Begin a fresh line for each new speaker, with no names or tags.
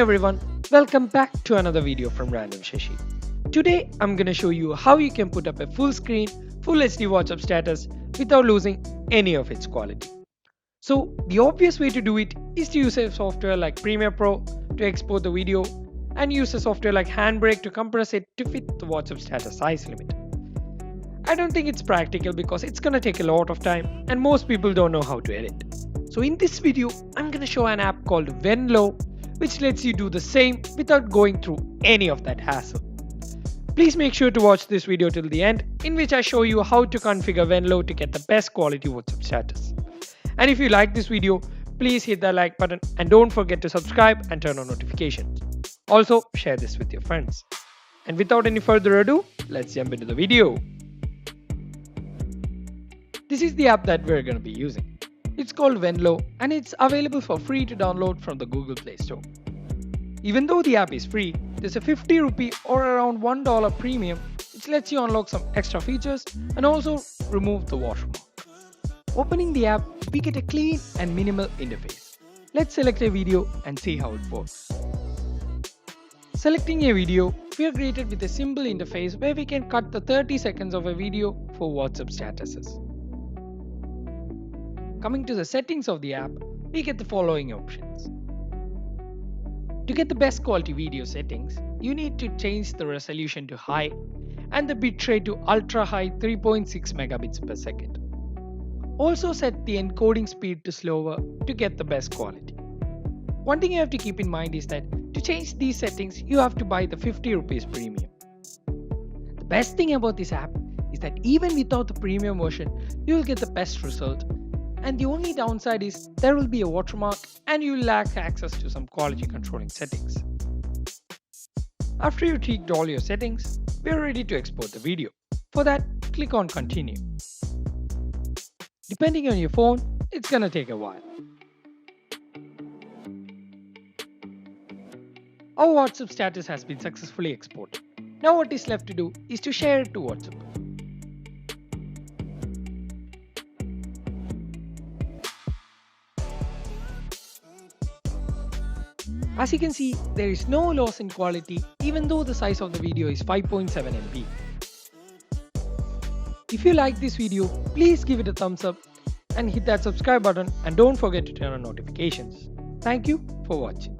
everyone, welcome back to another video from Random Shashi. Today I'm gonna show you how you can put up a full screen, full HD WhatsApp status without losing any of its quality. So the obvious way to do it is to use a software like Premiere Pro to export the video and use a software like Handbrake to compress it to fit the WhatsApp status size limit. I don't think it's practical because it's gonna take a lot of time and most people don't know how to edit. So in this video, I'm gonna show an app called Venlo which lets you do the same without going through any of that hassle. Please make sure to watch this video till the end in which I show you how to configure Venlo to get the best quality WhatsApp status. And if you like this video, please hit the like button and don't forget to subscribe and turn on notifications. Also, share this with your friends. And without any further ado, let's jump into the video. This is the app that we're going to be using. It's called Venlo and it's available for free to download from the Google Play Store. Even though the app is free, there's a 50 rupee or around $1 premium which lets you unlock some extra features and also remove the watermark. Opening the app, we get a clean and minimal interface. Let's select a video and see how it works. Selecting a video, we are greeted with a simple interface where we can cut the 30 seconds of a video for WhatsApp statuses. Coming to the settings of the app, we get the following options. To get the best quality video settings, you need to change the resolution to high and the bitrate to ultra high 3.6 megabits per second. Also set the encoding speed to slower to get the best quality. One thing you have to keep in mind is that to change these settings, you have to buy the 50 rupees premium. The best thing about this app is that even without the premium version, you will get the best result. And the only downside is there will be a watermark and you will lack access to some quality controlling settings. After you tweaked all your settings, we are ready to export the video. For that, click on continue. Depending on your phone, it's gonna take a while. Our WhatsApp status has been successfully exported. Now what is left to do is to share it to WhatsApp. As you can see, there is no loss in quality even though the size of the video is 5.7 MB. If you like this video, please give it a thumbs up and hit that subscribe button and don't forget to turn on notifications. Thank you for watching.